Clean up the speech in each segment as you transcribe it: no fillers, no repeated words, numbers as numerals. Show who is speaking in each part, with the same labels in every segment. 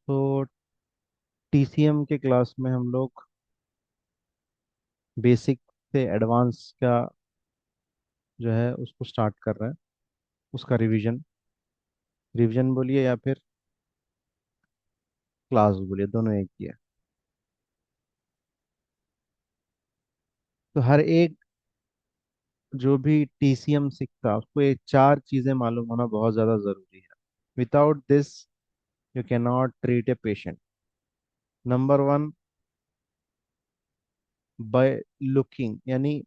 Speaker 1: तो टीसीएम के क्लास में हम लोग बेसिक से एडवांस का जो है उसको स्टार्ट कर रहे हैं। उसका रिवीजन, रिवीजन बोलिए या फिर क्लास बोलिए, दोनों एक ही है। तो हर एक जो भी टीसीएम सीखता है उसको ये चार चीजें मालूम होना बहुत ज्यादा जरूरी है। Without this you can not treat a patient. Number one, by looking, यानी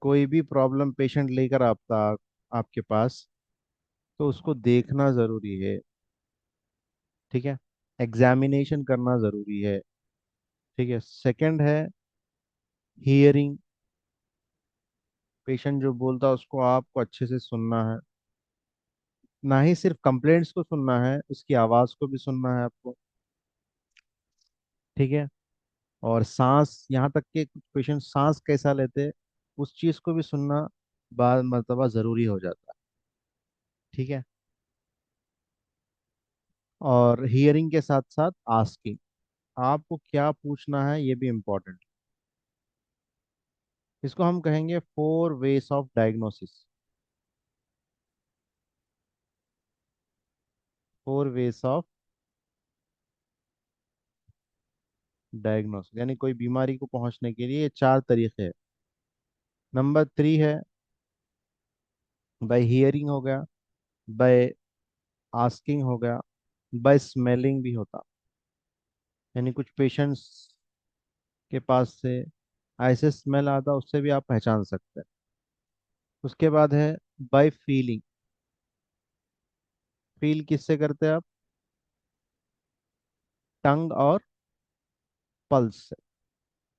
Speaker 1: कोई भी प्रॉब्लम पेशेंट लेकर आता आपके पास, तो उसको देखना जरूरी है। ठीक है, एग्जामिनेशन करना जरूरी है। ठीक है, सेकंड है हियरिंग। पेशेंट जो बोलता है उसको आपको अच्छे से सुनना है। ना ही सिर्फ कंप्लेंट्स को सुनना है, उसकी आवाज को भी सुनना है आपको। ठीक है, और सांस, यहाँ तक के कुछ पेशेंट सांस कैसा लेते हैं उस चीज को भी सुनना बाद मर्तबा जरूरी हो जाता है। ठीक है, और हियरिंग के साथ साथ आस्किंग, आपको क्या पूछना है ये भी इम्पोर्टेंट। इसको हम कहेंगे four ways of diagnosis. Four ways of diagnosis, यानी कोई बीमारी को पहुंचने के लिए ये चार तरीके हैं। नंबर थ्री है बाय हियरिंग हो गया, बाय आस्किंग हो गया, बाय स्मेलिंग भी होता। यानी कुछ पेशेंट्स के पास से ऐसे स्मेल आता, उससे भी आप पहचान सकते हैं। उसके बाद है बाय फीलिंग। फील किससे करते हैं आप? टंग और पल्स से,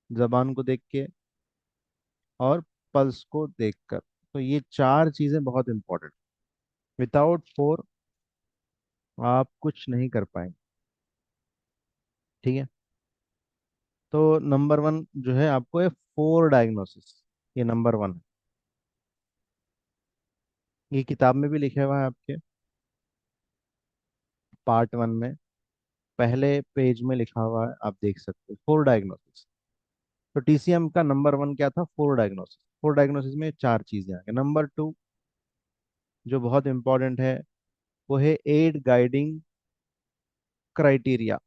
Speaker 1: जबान को देख के और पल्स को देखकर। तो ये चार चीजें बहुत इंपॉर्टेंट, विदाउट फोर आप कुछ नहीं कर पाएंगे। ठीक है, तो नंबर वन जो है आपको है फोर डायग्नोसिस, ये नंबर वन है। ये किताब में भी लिखा हुआ है आपके पार्ट वन में, पहले पेज में लिखा हुआ है, आप देख सकते हो फोर डायग्नोसिस। तो टीसीएम का नंबर वन क्या था? Four diagnosis. फोर डायग्नोसिस में चार चीजें आ गई। नंबर टू जो बहुत इंपॉर्टेंट है वो है ad guiding criteria.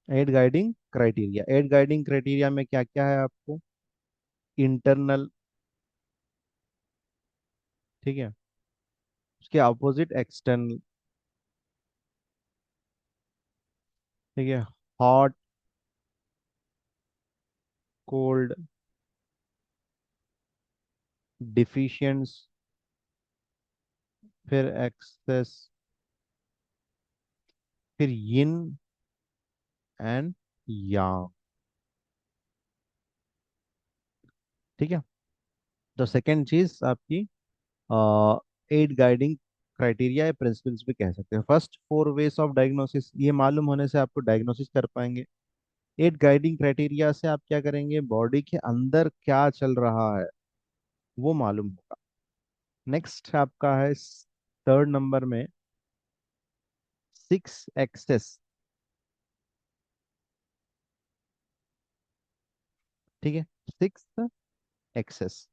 Speaker 1: Ad guiding criteria, ad guiding criteria में क्या क्या है आपको? इंटरनल, ठीक है, उसके अपोजिट एक्सटर्नल। ठीक है, हॉट, कोल्ड, डिफिशियंस, फिर एक्सेस, फिर यिन एंड यांग। ठीक है, तो सेकेंड चीज आपकी एड गाइडिंग क्राइटेरिया या प्रिंसिपल्स भी कह सकते हैं। First four ways of diagnosis, ये मालूम होने से आपको डायग्नोसिस कर पाएंगे। एड गाइडिंग क्राइटेरिया से आप क्या करेंगे? बॉडी के अंदर क्या चल रहा है वो मालूम होगा। नेक्स्ट आपका है थर्ड नंबर में सिक्स एक्सेस। ठीक है, सिक्स एक्सेस।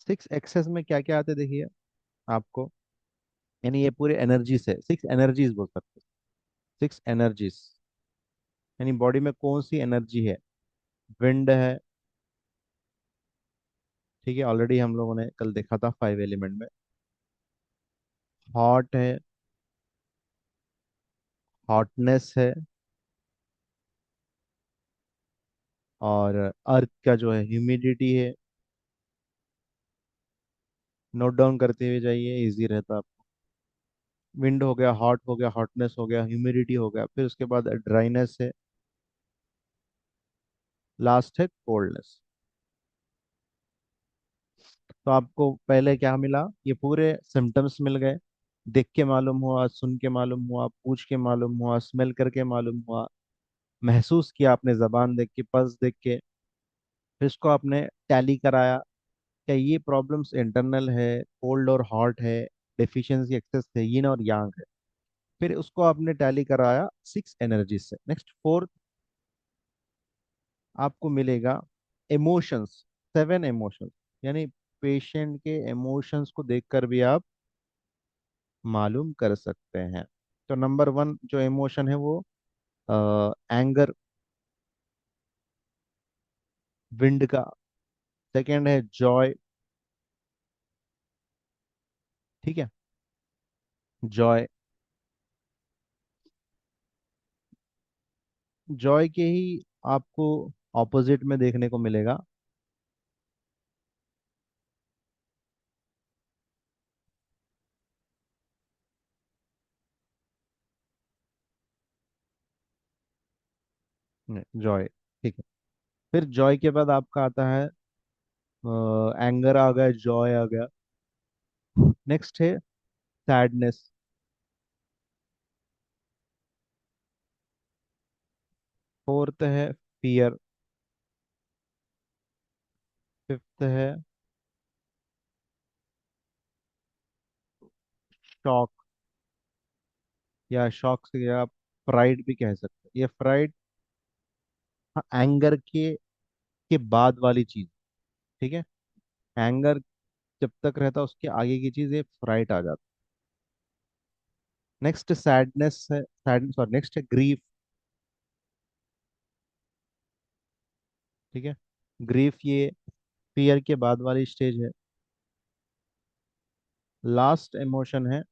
Speaker 1: सिक्स एक्सेस में क्या क्या आते देखिए आपको, यानी ये पूरे एनर्जीज है, सिक्स एनर्जीज बोल सकते हैं। सिक्स एनर्जीज यानी बॉडी में कौन सी एनर्जी है? विंड है, ठीक है, ऑलरेडी हम लोगों ने कल देखा था फाइव एलिमेंट में। हॉट है, हॉटनेस है, और अर्थ का जो है ह्यूमिडिटी है। नोट डाउन करते हुए जाइए, इजी रहता है। विंड हो गया, हॉट हो गया, हॉटनेस हो गया, ह्यूमिडिटी हो गया, फिर उसके बाद ड्राइनेस है, लास्ट है कोल्डनेस। तो आपको पहले क्या मिला? ये पूरे सिम्टम्स मिल गए। देख के मालूम हुआ, सुन के मालूम हुआ, पूछ के मालूम हुआ, स्मेल करके मालूम हुआ, महसूस किया आपने जबान देख के, पल्स देख के, फिर इसको आपने टैली कराया, क्या ये प्रॉब्लम्स इंटरनल है, कोल्ड और हॉट है, डेफिशिएंसी एक्सेस है, यिन और यांग है। फिर उसको आपने टैली कराया 6 एनर्जी से। नेक्स्ट फोर्थ आपको मिलेगा इमोशंस, 7 इमोशंस, यानी पेशेंट के इमोशंस को देखकर भी आप मालूम कर सकते हैं। तो नंबर 1 जो इमोशन है वो एंगर, विंड का। सेकंड है जॉय, ठीक है, जॉय। जॉय के ही आपको ऑपोजिट में देखने को मिलेगा जॉय, ठीक है। फिर जॉय के बाद आपका आता है एंगर आ गया, जॉय आ गया। नेक्स्ट है सैडनेस, फोर्थ है फियर, फिफ्थ है शॉक, या शॉक से आप फ्राइड भी कह सकते हैं। ये फ्राइड एंगर के बाद वाली चीज, ठीक है। एंगर जब तक रहता है उसके आगे की चीज ये फ्राइट आ जाता है। नेक्स्ट सैडनेस है, सैडनेस और नेक्स्ट है ग्रीफ, ठीक है। ग्रीफ ये फियर के बाद वाली स्टेज है। लास्ट इमोशन है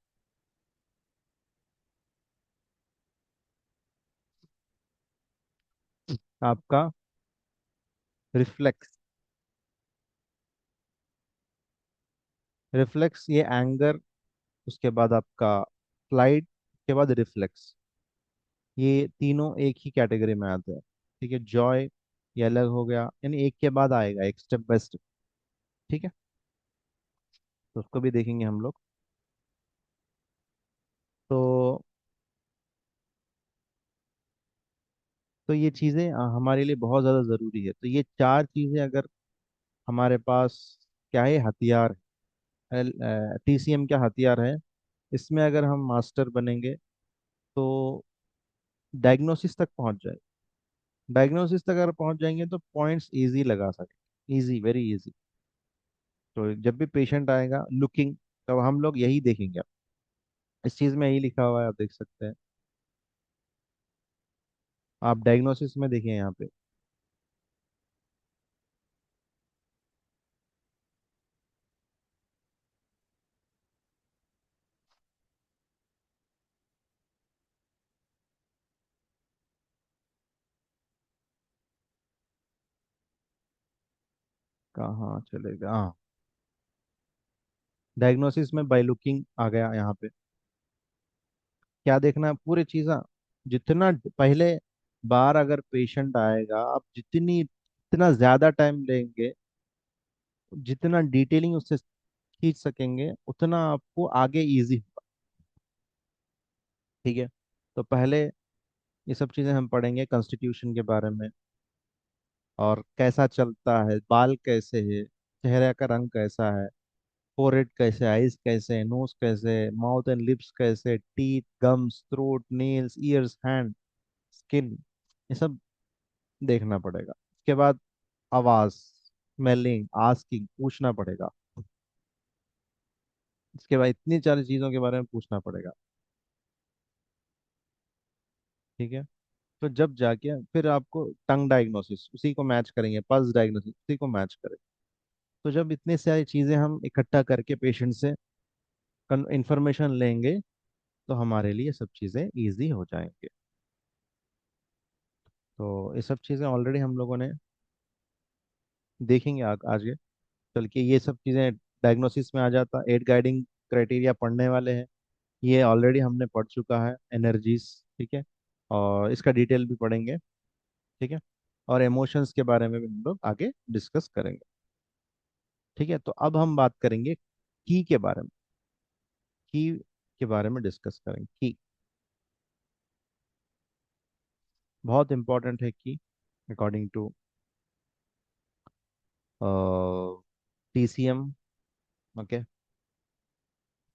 Speaker 1: आपका रिफ्लेक्स। रिफ्लेक्स ये एंगर, उसके बाद आपका फ्लाइट, उसके बाद रिफ्लेक्स, ये तीनों एक ही कैटेगरी में आते हैं, ठीक है। जॉय ये अलग हो गया, यानी एक के बाद आएगा, एक स्टेप बाय स्टेप, ठीक है। तो उसको भी देखेंगे हम लोग। तो तो ये चीज़ें हमारे लिए बहुत ज़्यादा ज़रूरी है। तो ये चार चीज़ें अगर हमारे पास, क्या है, हथियार, टीसीएम क्या हथियार है, इसमें अगर हम मास्टर बनेंगे तो डायग्नोसिस तक पहुंच जाए। डायग्नोसिस तक अगर पहुंच जाएंगे तो पॉइंट्स इजी लगा सके, इजी, वेरी इजी। तो जब भी पेशेंट आएगा लुकिंग, तब हम लोग यही देखेंगे। इस चीज़ में यही लिखा हुआ है, आप देख सकते हैं। आप डायग्नोसिस में देखिए यहाँ पे। कहाँ चलेगा, हाँ, डायग्नोसिस में बाय लुकिंग आ गया यहाँ पे। क्या देखना है, पूरी चीज़, जितना पहले बार अगर पेशेंट आएगा, आप जितना ज़्यादा टाइम लेंगे, जितना डिटेलिंग उससे खींच सकेंगे, उतना आपको आगे इजी होगा, ठीक है। तो पहले ये सब चीज़ें हम पढ़ेंगे कॉन्स्टिट्यूशन के बारे में, और कैसा चलता है, बाल कैसे है, चेहरे का रंग कैसा है, फोrehead कैसे, आइज कैसे, नोज कैसे, माउथ एंड लिप्स कैसे, teeth, gums, throat, nails, years, hand, skin, ये सब देखना पड़ेगा। इसके बाद आवाज, स्मेलिंग, आस्किंग, पूछना पड़ेगा। इसके बाद इतनी सारी चीजों के बारे में पूछना पड़ेगा, ठीक है। तो जब जाके फिर आपको टंग डायग्नोसिस उसी को मैच करेंगे, पल्स डायग्नोसिस उसी को मैच करेंगे। तो जब इतनी सारी चीजें हम इकट्ठा करके पेशेंट से इंफॉर्मेशन लेंगे, तो हमारे लिए सब चीजें इजी हो जाएंगे। तो ये सब चीजें ऑलरेडी हम लोगों ने देखेंगे आगे चल के। ये सब चीजें डायग्नोसिस में आ जाता, 8 गाइडिंग क्राइटेरिया पढ़ने वाले हैं, ये ऑलरेडी हमने पढ़ चुका है, एनर्जीज, ठीक है। और इसका डिटेल भी पढ़ेंगे, ठीक है। और इमोशंस के बारे में भी हम लोग आगे डिस्कस करेंगे, ठीक है। तो अब हम बात करेंगे की के बारे में। की के बारे में डिस्कस करेंगे, की। बहुत इंपॉर्टेंट है कि अकॉर्डिंग टू टीसीएम। ओके।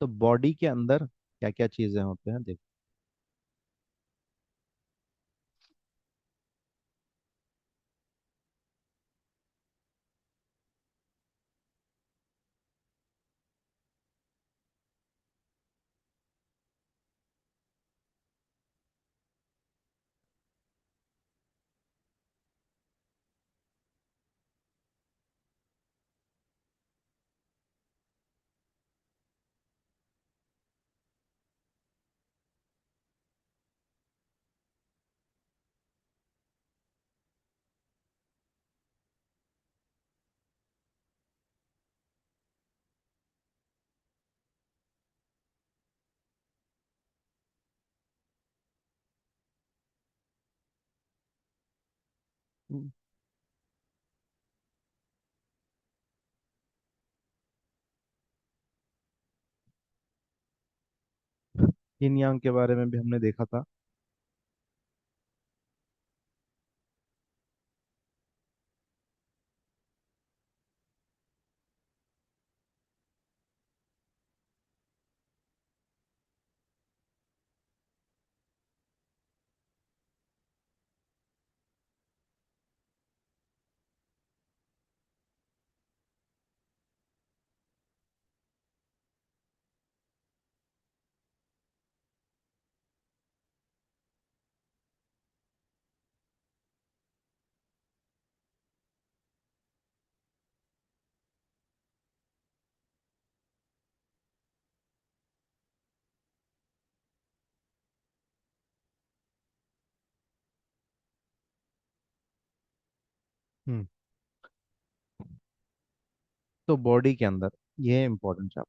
Speaker 1: तो बॉडी के अंदर क्या क्या चीजें होते हैं देखो। हम्म, yin yang के बारे में भी हमने देखा था। हम्म। तो बॉडी के अंदर ये इंपॉर्टेंट है।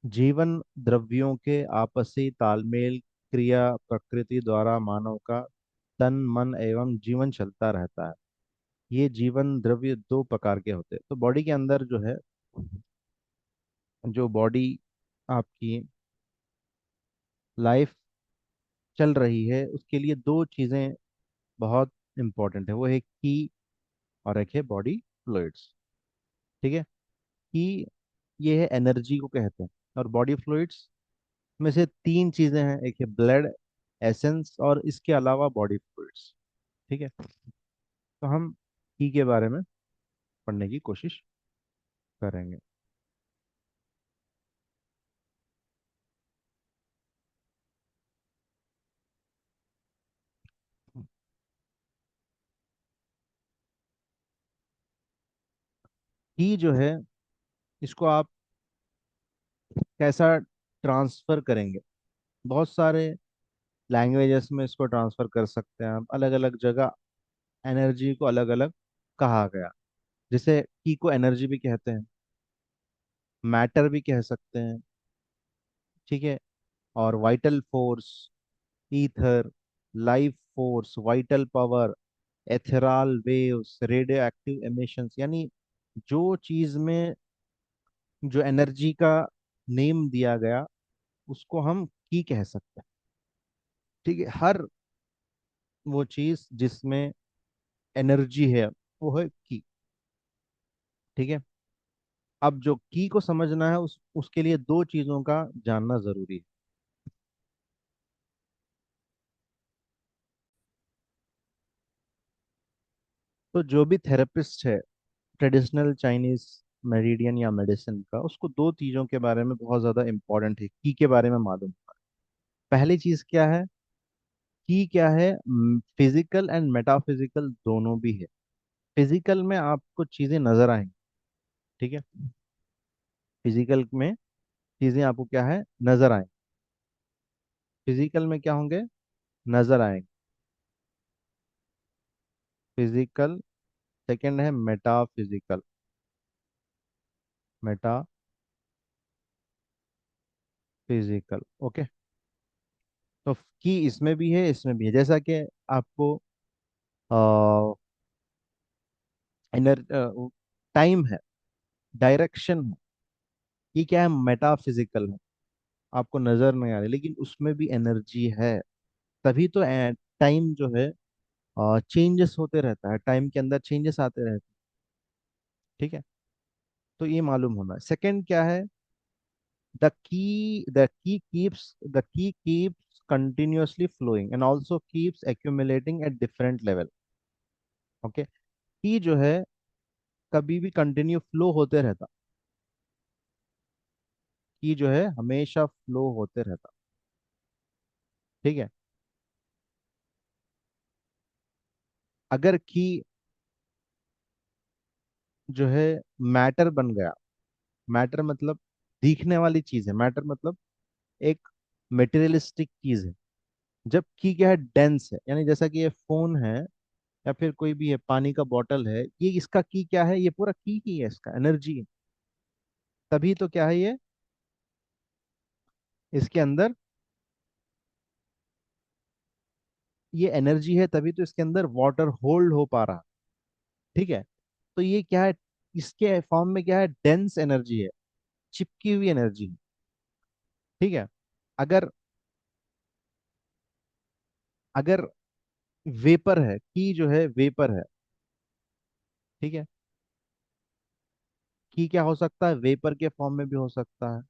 Speaker 1: जीवन द्रव्यों के आपसी तालमेल क्रिया प्रकृति द्वारा मानव का तन मन एवं जीवन चलता रहता है। ये जीवन द्रव्य दो प्रकार के होते हैं। तो बॉडी के अंदर जो है, जो बॉडी आपकी लाइफ चल रही है, उसके लिए दो चीज़ें बहुत इंपॉर्टेंट है। वो है की और एक है बॉडी फ्लूइड्स। ठीक है। की ये है एनर्जी को कहते हैं, और बॉडी फ्लूइड्स में से तीन चीज़ें हैं। एक है ब्लड, एसेंस, और इसके अलावा बॉडी फ्लूइड्स। ठीक है। तो हम की के बारे में पढ़ने की कोशिश करेंगे। की जो है, इसको आप कैसा ट्रांसफर करेंगे? बहुत सारे लैंग्वेजेस में इसको ट्रांसफर कर सकते हैं आप, अलग अलग जगह एनर्जी को अलग अलग कहा गया। जैसे की को एनर्जी भी कहते हैं, मैटर भी कह सकते हैं। ठीक है। और vital force, ether, life force, vital power, ethereal waves, radioactive emissions, यानी जो चीज में जो एनर्जी का नेम दिया गया, उसको हम की कह सकते हैं। ठीक है। हर वो चीज जिसमें एनर्जी है, वो है की। ठीक है। अब जो की को समझना है, उसके लिए दो चीजों का जानना जरूरी है। तो जो भी थेरेपिस्ट है ट्रेडिशनल चाइनीज मेरिडियन या मेडिसिन का, उसको दो चीजों के बारे में बहुत ज्यादा इंपॉर्टेंट है की के बारे में मालूम। पहली चीज क्या है? की क्या है? फिजिकल एंड मेटाफिजिकल दोनों भी है। फिजिकल में आपको चीजें नजर आएंगी। ठीक है। फिजिकल में चीजें आपको क्या है? नजर आएंगी। फिजिकल में क्या होंगे? नजर आएंगे। फिजिकल। सेकंड है मेटाफिजिकल। मेटाफिजिकल। ओके। तो की इसमें भी है, इसमें भी है। जैसा कि आपको टाइम है, डायरेक्शन है, ये क्या है, मेटाफिजिकल है, आपको नजर नहीं आ रही, लेकिन उसमें भी एनर्जी है। तभी तो टाइम जो है चेंजेस होते रहता है, टाइम के अंदर चेंजेस आते रहते हैं। ठीक है, तो ये मालूम होना है। सेकंड क्या है, the key keeps continuously flowing and also keeps accumulating at different level. Okay, की जो है कभी भी कंटिन्यू फ्लो होते रहता, की जो है हमेशा फ्लो होते रहता। ठीक है, अगर की जो है मैटर बन गया, मैटर मतलब दिखने वाली चीज है, मैटर मतलब एक मटेरियलिस्टिक चीज है। जब की क्या है, डेंस है, यानी जैसा कि ये फोन है या फिर कोई भी है, पानी का बॉटल है, ये इसका की क्या है, ये पूरा की ही है, इसका एनर्जी है। तभी तो क्या है ये, इसके अंदर ये एनर्जी है, तभी तो इसके अंदर वाटर होल्ड हो पा रहा। ठीक है, तो ये क्या है, इसके फॉर्म में क्या है, डेंस एनर्जी है, चिपकी हुई एनर्जी है। ठीक है, अगर अगर वेपर है, की जो है वेपर है, ठीक है, की क्या हो सकता है, वेपर के फॉर्म में भी हो सकता है।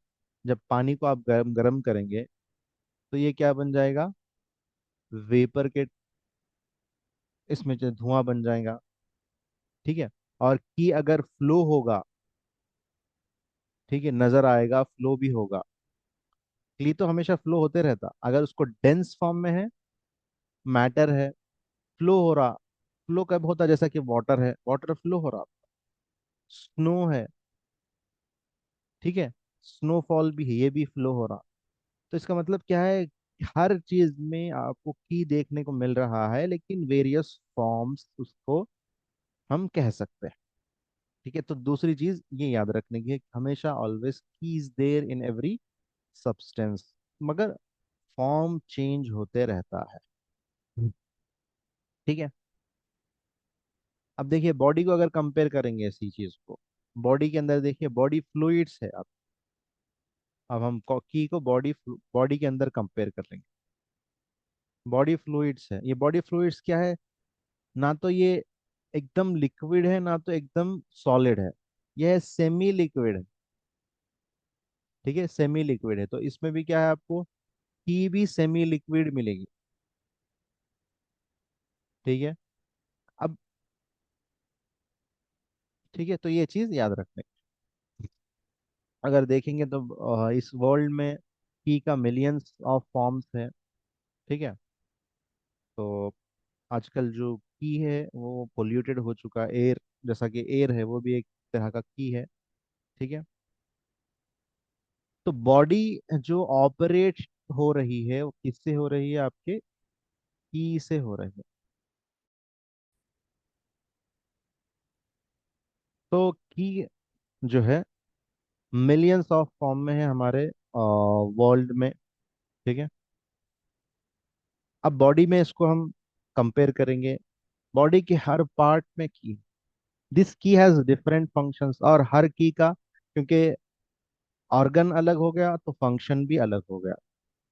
Speaker 1: जब पानी को आप गर्म गर्म करेंगे तो ये क्या बन जाएगा, वेपर के, इसमें जो धुआं बन जाएगा। ठीक है, और की अगर फ्लो होगा, ठीक है, नजर आएगा, फ्लो भी होगा। की तो हमेशा फ्लो होते रहता, अगर उसको डेंस फॉर्म में है, मैटर है, फ्लो हो रहा। फ्लो कब होता है, जैसा कि वाटर है, वाटर फ्लो हो रहा, स्नो है, ठीक है, स्नोफॉल भी है, ये भी फ्लो हो रहा। तो इसका मतलब क्या है, हर चीज में आपको की देखने को मिल रहा है, लेकिन वेरियस फॉर्म्स उसको हम कह सकते हैं। ठीक है, तो दूसरी चीज ये याद रखने की है कि हमेशा always key is there in every substance, मगर फॉर्म चेंज होते रहता है। हम्म। ठीक है, अब देखिए बॉडी को अगर कंपेयर करेंगे इसी चीज को, बॉडी के अंदर देखिए बॉडी फ्लूइड्स है। अब हम की को बॉडी के अंदर कंपेयर कर लेंगे, बॉडी फ्लूइड्स है, ये बॉडी फ्लूइड्स क्या है, ना तो ये एकदम लिक्विड है, ना तो एकदम सॉलिड है, यह सेमी लिक्विड है। ठीक है, सेमी लिक्विड है, तो इसमें भी क्या है, आपको की भी सेमी लिक्विड मिलेगी। ठीक है, अब ठीक है, तो ये चीज याद रखने, अगर देखेंगे तो इस वर्ल्ड में की का मिलियंस ऑफ फॉर्म्स है। ठीक है, तो आजकल जो की है वो पोल्यूटेड हो चुका है, एयर, जैसा कि एयर है वो भी एक तरह का की है। ठीक है, तो बॉडी जो ऑपरेट हो रही है वो किससे हो रही है, आपके की से हो रही है। तो की जो है मिलियंस ऑफ फॉर्म में है हमारे वर्ल्ड में। ठीक है, अब बॉडी में इसको हम कंपेयर करेंगे, बॉडी के हर पार्ट में की, दिस की हैज डिफरेंट फंक्शंस, और हर की का, क्योंकि ऑर्गन अलग हो गया तो फंक्शन भी अलग हो गया,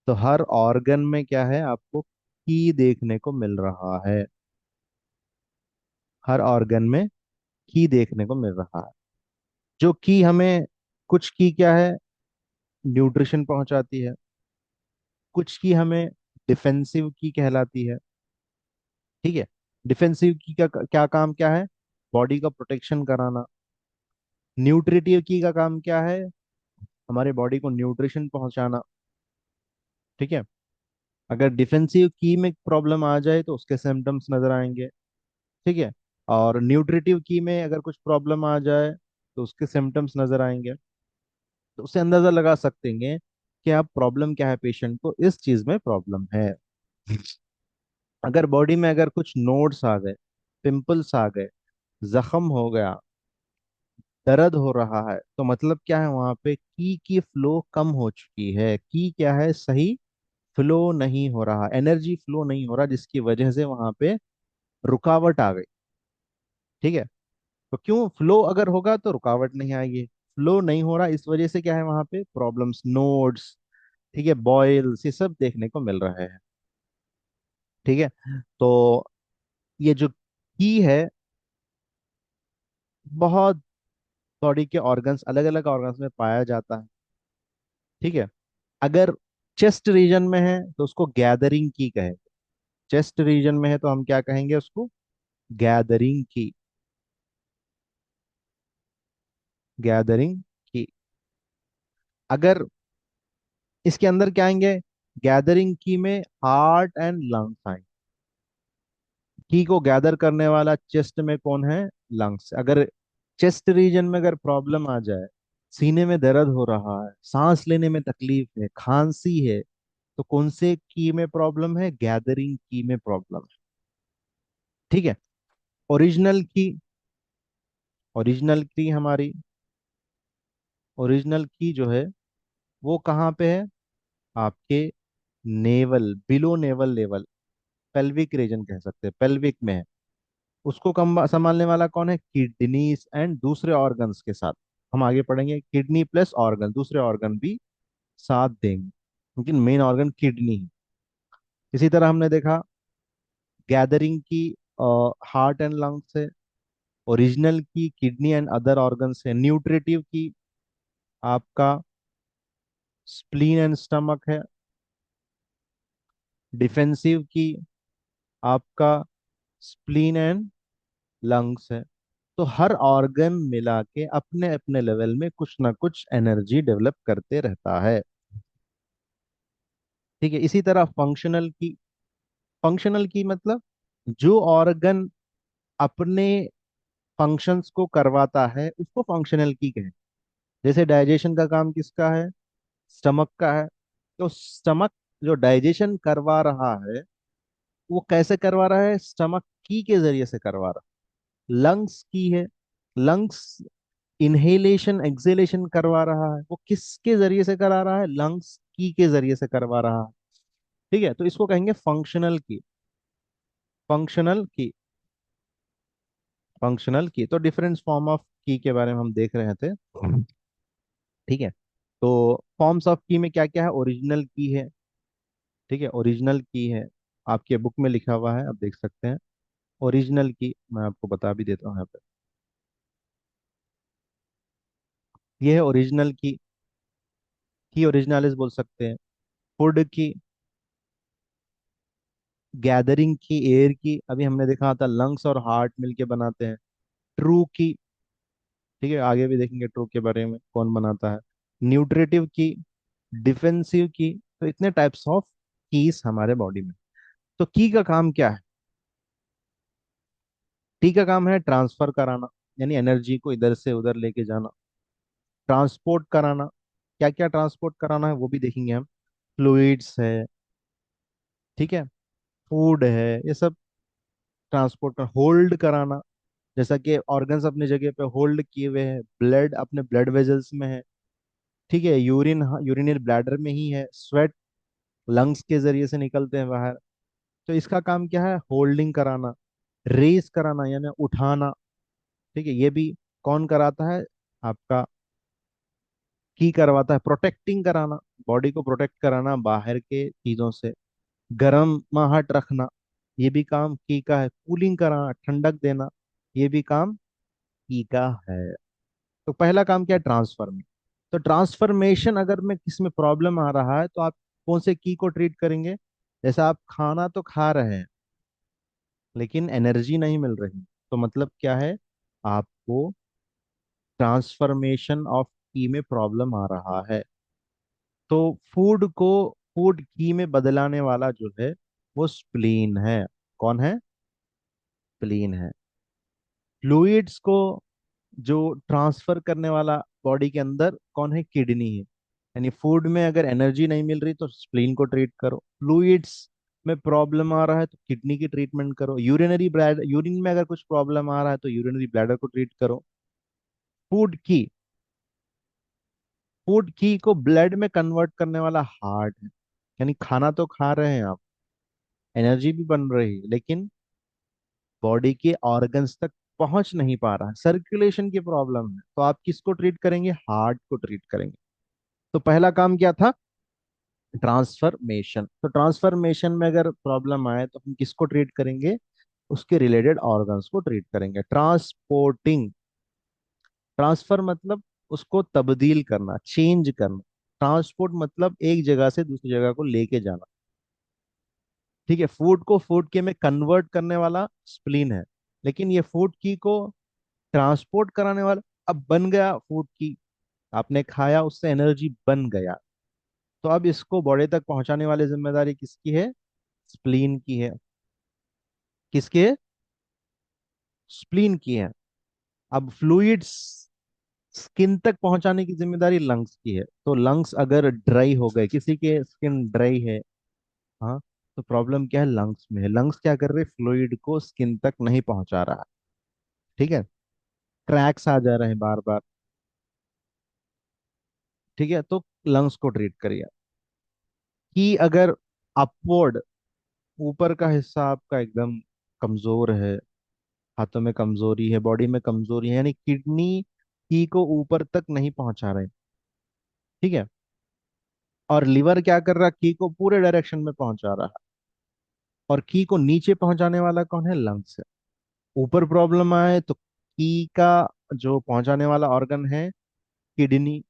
Speaker 1: तो हर ऑर्गन में क्या है, आपको की देखने को मिल रहा है, हर ऑर्गन में की देखने को मिल रहा है। जो की हमें, कुछ की क्या है, न्यूट्रिशन पहुंचाती है, कुछ की हमें डिफेंसिव की कहलाती है। ठीक है, डिफेंसिव की का क्या काम क्या है, बॉडी का प्रोटेक्शन कराना। न्यूट्रिटिव की का काम क्या है, हमारे बॉडी को न्यूट्रिशन पहुंचाना। ठीक है, अगर डिफेंसिव की में प्रॉब्लम आ जाए तो उसके सिम्टम्स नजर आएंगे। ठीक है, और न्यूट्रिटिव की में अगर कुछ प्रॉब्लम आ जाए तो उसके सिम्टम्स नजर आएंगे। तो उससे अंदाजा लगा सकते हैं कि आप प्रॉब्लम क्या है, पेशेंट को इस चीज में प्रॉब्लम है। अगर बॉडी में अगर कुछ नोड्स आ गए, पिंपल्स आ गए, जख्म हो गया, दर्द हो रहा है, तो मतलब क्या है, वहां पे की फ्लो कम हो चुकी है, की क्या है, सही फ्लो नहीं हो रहा, एनर्जी फ्लो नहीं हो रहा, जिसकी वजह से वहां पे रुकावट आ गई। ठीक है, तो क्यों, फ्लो अगर होगा तो रुकावट नहीं आएगी। फ्लो नहीं हो रहा, इस वजह से क्या है वहां पे प्रॉब्लम्स, नोड्स, ठीक है, बॉयल्स, ये सब देखने को मिल रहे हैं। ठीक है। तो ये जो की है, बहुत बॉडी के ऑर्गन्स, अलग अलग ऑर्गन्स में पाया जाता है। ठीक है। अगर चेस्ट रीजन में है तो उसको गैदरिंग की कहे। चेस्ट रीजन में है तो हम क्या कहेंगे उसको, गैदरिंग की। गैदरिंग की। अगर इसके अंदर क्या आएंगे, गैदरिंग की में हार्ट एंड लंग्स आएंगे। की को गैदर करने वाला चेस्ट में कौन है, लंग्स। अगर चेस्ट रीजन में अगर प्रॉब्लम आ जाए, सीने में दर्द हो रहा है, सांस लेने में तकलीफ है, खांसी है, तो कौन से की में प्रॉब्लम है, गैदरिंग की में प्रॉब्लम है। ठीक है। ओरिजिनल की, ओरिजिनल की हमारी, ओरिजिनल की जो है वो कहाँ पे है, आपके naval, below naval level, pelvic region कह सकते हैं, पेल्विक में है। उसको कम संभालने वाला कौन है, किडनीज एंड दूसरे ऑर्गन्स के साथ। हम आगे पढ़ेंगे, किडनी प्लस ऑर्गन, दूसरे ऑर्गन भी साथ देंगे, लेकिन मेन ऑर्गन किडनी है। इसी तरह हमने देखा गैदरिंग की हार्ट एंड लंग्स है, ओरिजिनल की किडनी एंड अदर ऑर्गन्स है, न्यूट्रिटिव की आपका स्प्लीन एंड स्टमक है, डिफेंसिव की आपका स्प्लीन एंड लंग्स है। तो हर ऑर्गन मिला के अपने अपने लेवल में कुछ ना कुछ एनर्जी डेवलप करते रहता है। ठीक है। इसी तरह फंक्शनल की, फंक्शनल की मतलब जो ऑर्गन अपने फंक्शंस को करवाता है उसको फंक्शनल की कहें। जैसे डाइजेशन का काम किसका है, स्टमक का है। तो स्टमक जो डाइजेशन करवा रहा है वो कैसे करवा रहा है, स्टमक की के जरिए से करवा रहा है। लंग्स की है, लंग्स इनहेलेशन एक्सेलेशन करवा रहा है, वो किसके जरिए से करा रहा है, लंग्स की के जरिए से करवा रहा है। ठीक है। तो इसको कहेंगे फंक्शनल की, फंक्शनल की, फंक्शनल की। तो डिफरेंट फॉर्म ऑफ की के बारे में हम देख रहे थे। ठीक है। तो फॉर्म्स ऑफ की में क्या क्या है, ओरिजिनल की है। ठीक है, ओरिजिनल की है, आपके बुक में लिखा हुआ है, आप देख सकते हैं। ओरिजिनल की मैं आपको बता भी देता हूँ यहाँ पे, ये है ओरिजिनल की ओरिजिनलिस बोल सकते हैं। फूड की, गैदरिंग की, एयर की, अभी हमने देखा था लंग्स और हार्ट मिलके बनाते हैं। ट्रू की, ठीक है, आगे भी देखेंगे ट्रू के बारे में कौन बनाता है। न्यूट्रिटिव की, डिफेंसिव की। तो इतने टाइप्स ऑफ कीज हमारे बॉडी में। तो की का काम क्या है, टी का काम है ट्रांसफर कराना, यानी एनर्जी को इधर से उधर लेके जाना। ट्रांसपोर्ट कराना, क्या क्या ट्रांसपोर्ट कराना है वो भी देखेंगे हम। फ्लूइड्स है, ठीक है, फूड है, ये सब ट्रांसपोर्ट कर, होल्ड कराना, जैसा कि ऑर्गन्स अपनी जगह पे होल्ड किए हुए हैं, ब्लड अपने ब्लड वेजल्स में है। ठीक है, यूरिन यूरिनरी ब्लैडर में ही है, स्वेट लंग्स के जरिए से निकलते हैं बाहर। तो इसका काम क्या है, होल्डिंग कराना, रेस कराना यानी उठाना। ठीक है, ये भी कौन कराता है, आपका की करवाता है। प्रोटेक्टिंग कराना, बॉडी को प्रोटेक्ट कराना बाहर के चीजों से। गर्म महाट रखना, ये भी काम की का है। कूलिंग कराना, ठंडक देना, ये भी काम की का है। तो पहला काम क्या है, ट्रांसफर में। तो ट्रांसफॉर्मेशन अगर में किस में प्रॉब्लम आ रहा है तो आप कौन से की को ट्रीट करेंगे। जैसा आप खाना तो खा रहे हैं लेकिन एनर्जी नहीं मिल रही, तो मतलब क्या है, आपको ट्रांसफॉर्मेशन ऑफ की में प्रॉब्लम आ रहा है। तो फूड को, फूड की में बदलाने वाला जो है वो स्प्लीन है। कौन है, स्प्लीन है। फ्लूइड्स को जो ट्रांसफर करने वाला बॉडी के अंदर कौन है, किडनी है। यानी फूड में अगर एनर्जी नहीं मिल रही तो स्प्लीन को ट्रीट करो, फ्लूइड्स में प्रॉब्लम आ रहा है तो किडनी की ट्रीटमेंट करो, यूरिनरी ब्लैडर, यूरिन में अगर कुछ प्रॉब्लम आ रहा है तो यूरिनरी ब्लैडर को ट्रीट करो। फूड की, फूड की को ब्लड में कन्वर्ट करने वाला हार्ट है। यानी खाना तो खा रहे हैं आप, एनर्जी भी बन रही है, लेकिन बॉडी के ऑर्गन्स तक पहुंच नहीं पा रहा है, सर्कुलेशन की प्रॉब्लम है, तो आप किसको ट्रीट करेंगे? हार्ट को ट्रीट करेंगे। तो पहला काम क्या था? ट्रांसफॉर्मेशन। तो ट्रांसफॉर्मेशन में अगर प्रॉब्लम आए तो हम किसको ट्रीट करेंगे? उसके रिलेटेड ऑर्गन्स को ट्रीट करेंगे। ट्रांसपोर्टिंग, ट्रांसफर मतलब उसको तब्दील करना, चेंज करना। ट्रांसपोर्ट मतलब एक जगह से दूसरी जगह को लेके जाना। ठीक है, फूड को फूड के में कन्वर्ट करने वाला स्प्लीन है, लेकिन ये फूड की को ट्रांसपोर्ट कराने वाला, अब बन गया फूड की, आपने खाया, उससे एनर्जी बन गया, तो अब इसको बॉडी तक पहुंचाने वाली जिम्मेदारी किसकी है? स्प्लीन की है। किसकी है? स्प्लीन की है। अब फ्लूइड्स स्किन तक पहुंचाने की जिम्मेदारी लंग्स की है। तो लंग्स अगर ड्राई हो गए, किसी के स्किन ड्राई है, हाँ, तो प्रॉब्लम क्या है? लंग्स में है। लंग्स क्या कर रहे? फ्लूइड को स्किन तक नहीं पहुंचा रहा है। ठीक है, क्रैक्स आ जा रहे हैं बार बार। ठीक है, तो लंग्स को ट्रीट करिए। कि अगर अपवर्ड, ऊपर का हिस्सा आपका एकदम कमजोर है, हाथों में कमजोरी है, बॉडी में कमजोरी है, यानी किडनी की को ऊपर तक नहीं पहुंचा रहे, ठीक है, और लिवर क्या कर रहा है? की को पूरे डायरेक्शन में पहुंचा रहा है, और की को नीचे पहुंचाने वाला कौन है? लंग्स है। ऊपर प्रॉब्लम आए तो की का जो पहुंचाने वाला ऑर्गन है किडनी,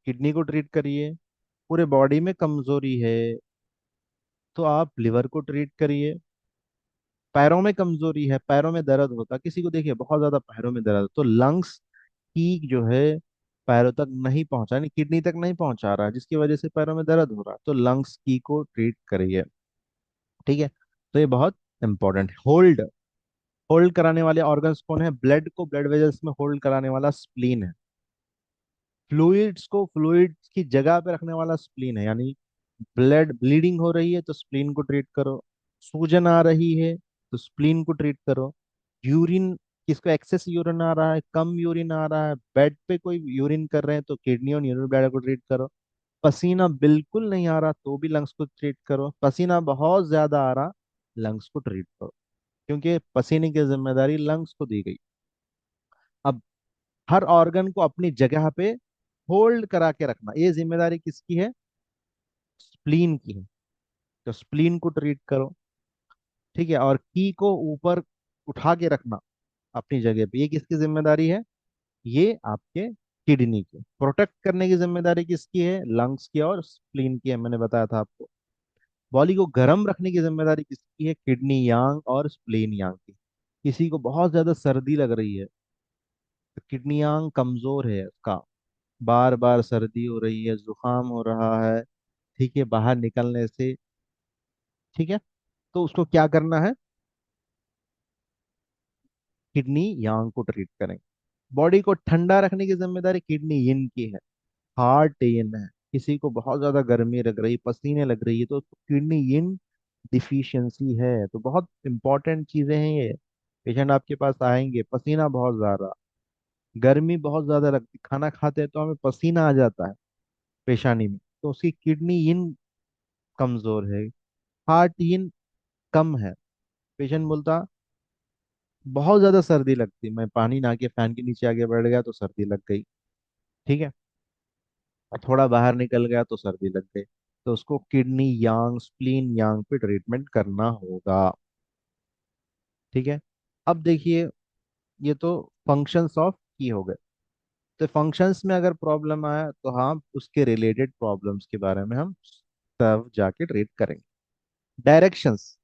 Speaker 1: किडनी को ट्रीट करिए। पूरे बॉडी में कमजोरी है तो आप लिवर को ट्रीट करिए। पैरों में कमजोरी है, पैरों में दर्द होता, किसी को देखिए बहुत ज्यादा पैरों में दर्द, तो लंग्स की जो है पैरों तक नहीं पहुंचा, यानी किडनी तक नहीं पहुंचा रहा है, जिसकी वजह से पैरों में दर्द हो रहा है, तो लंग्स की को ट्रीट करिए। ठीक है, तो ये बहुत इंपॉर्टेंट है। होल्ड, होल्ड कराने वाले ऑर्गन्स कौन है? ब्लड को ब्लड वेजल्स में होल्ड कराने वाला स्प्लीन है। फ्लूइड्स को फ्लूइड्स की जगह पे रखने वाला स्प्लीन है, यानी ब्लड ब्लीडिंग हो रही है तो स्प्लीन को ट्रीट करो, सूजन आ रही है तो स्प्लीन को ट्रीट करो, यूरिन, किसको एक्सेस यूरिन आ रहा है, कम यूरिन आ रहा है, बेड पे कोई यूरिन कर रहे हैं तो किडनी और यूरिन ब्लैडर को ट्रीट करो, पसीना बिल्कुल नहीं आ रहा तो भी लंग्स को ट्रीट करो, पसीना बहुत ज्यादा आ रहा, लंग्स को ट्रीट करो, क्योंकि पसीने की जिम्मेदारी लंग्स को दी गई। अब हर ऑर्गन को अपनी जगह पे होल्ड करा के रखना, ये जिम्मेदारी किसकी है? स्प्लीन की है, तो स्प्लीन को ट्रीट करो। ठीक है, और की को ऊपर उठा के रखना अपनी जगह पे, ये किसकी जिम्मेदारी है? ये आपके किडनी की। प्रोटेक्ट करने की जिम्मेदारी किसकी है? लंग्स की और स्प्लीन की है, मैंने बताया था आपको। बॉडी को गर्म रखने की जिम्मेदारी किसकी है? किडनी यांग और स्प्लीन यांग की। किसी को बहुत ज्यादा सर्दी लग रही है तो किडनी यांग कमजोर है उसका, बार बार सर्दी हो रही है, जुकाम हो रहा है, ठीक है, बाहर निकलने से, ठीक है, तो उसको क्या करना है? किडनी यांग को ट्रीट करेंगे। बॉडी को ठंडा रखने की जिम्मेदारी किडनी यिन की है, हार्ट यिन है। किसी को बहुत ज्यादा गर्मी लग रही, पसीने लग रही है, तो किडनी यिन डिफिशियंसी है। तो बहुत इंपॉर्टेंट चीजें हैं ये। पेशेंट आपके पास आएंगे, पसीना बहुत ज्यादा, गर्मी बहुत ज्यादा लगती, खाना खाते हैं तो हमें पसीना आ जाता है पेशानी में, तो उसकी किडनी यिन कमजोर है, हार्ट यिन कम है। पेशेंट बोलता बहुत ज्यादा सर्दी लगती, मैं पानी नहा के फैन के नीचे आगे बैठ गया तो सर्दी लग गई, ठीक है, और थोड़ा बाहर निकल गया तो सर्दी लग गई, तो उसको किडनी यांग स्प्लीन यांग पे ट्रीटमेंट करना होगा। ठीक है, अब देखिए, ये तो फंक्शंस ऑफ की हो गए। तो फंक्शंस में अगर प्रॉब्लम आया तो हम उसके रिलेटेड प्रॉब्लम्स के बारे में हम तब जाके ट्रीट करेंगे। डायरेक्शंस,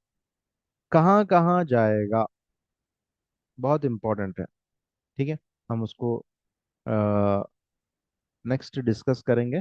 Speaker 1: कहाँ कहाँ जाएगा, बहुत इंपॉर्टेंट है। ठीक है, हम उसको नेक्स्ट डिस्कस करेंगे।